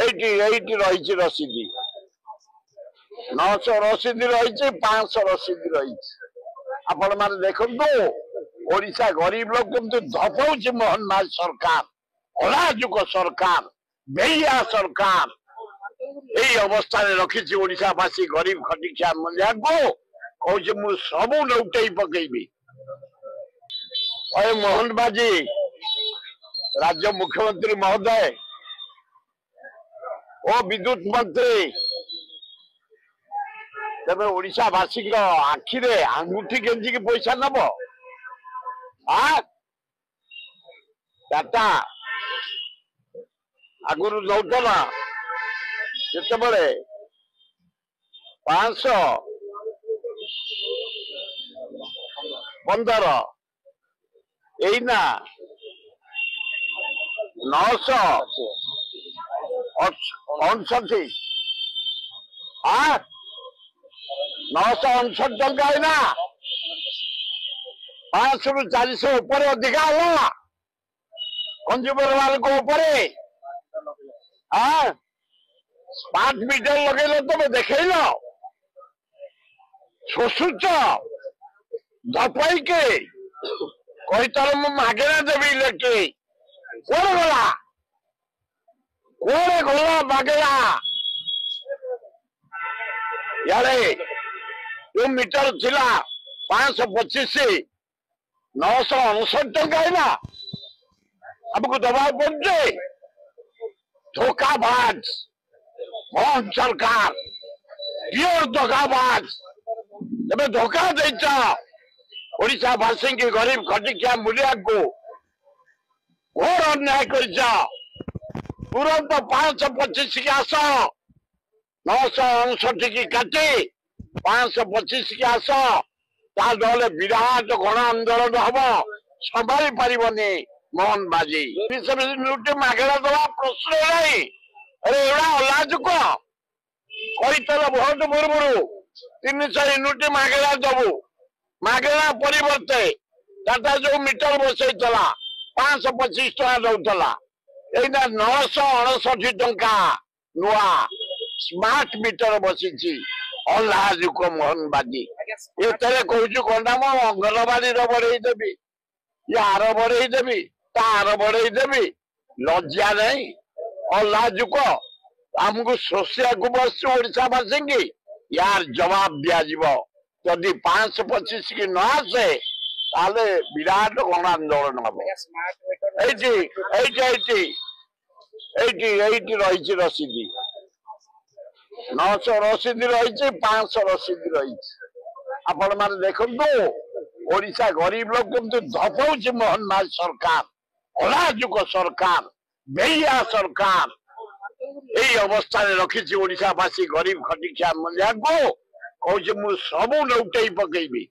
এইটি রয়েছে রসিদি 900 রসিদি রয়েছে 500 রসিদি রয়েছে आपण माने देखंतु ओडिशा गरीब लोक केमती धपाउछि मोहन माल सरकार अलाजुक सरकार बेया सरकार এই অবস্থায় রখিছি ওড়িশাবাসী গরিব খটিখিয়া মূল্যাঙ্কু কହୁଛି ମୁଁ ସବୁ ଲଉଟେଇ ପକେଇବି। मोहन बाजी राज्य मुख्यमंत्री महोदय ओ विद्युत मंत्री तबे ओडिशावासी आखिरे आंगुठी गेंजी की पैसा नब टाटा आगुरु नौटला जिते 515 एना 959 959 टंका है ना 500 ରୁ 400 ऊपर अधिका होला कंज्यूमर वाले को ऊपर स्मार्ट मीटर लगे तुम देखेल शोषुच धपाई के कही तर मु मागेना देवी इलेक्ट्रिक कौन गला मागेना यारे जो मीटर थिला 525 959 टंका है ना हमको दबाव पड़े धोखाबाज मोहन सरकार प्योर धोखाबाज तबे धोखा देचा ओडिशा वासी की गरीब खटिकिया मूलिया को घोर अन्याय कर तुरंत 525 की आस 959 की काटी 525 की आस ताले विराट गण आंदोलन हम संभाली पारिबनी मोहन बाजी मागेड़ा दवा प्रश्न नहीं अरे एड़ा अलाजुक कही तर भोट पूर्व 300 यूनिट मागेड़ा दबु मागेड़ा परिवर्ते टाटा जो मीटर बसई 525 टका दौला एना 969 टंका नुआ स्मार्ट मीटर बसी अलाजुक मोहन बाजी ये कहूँ कंडा मो अंगनवाड़ी बढ़ई देवी यार बढ़ई देवी तार बढ़ई देवी लज्जा नहीं अलाजुक आमको शोषिया को बस ओडावासी की यार जवाब दिया जदि 525 की न आसे ताले विराट गण आंदोलन हम रही रसीदी 900 रसीदी रही 500 रसीदी रही आपण माने देखंतु ओडिशा गरीब लोक केमती धपाउछि मोहन माल सरकार अलाजुक सरकार बेया सरकार এই অবস্থায় রখিছি ওড়িশাবাসী গরিব খটিখিয়া মূল্যাঙ্কু কହୁଛି ମୁଁ ସବୁ ଲଉଟେଇ ପକେଇବି।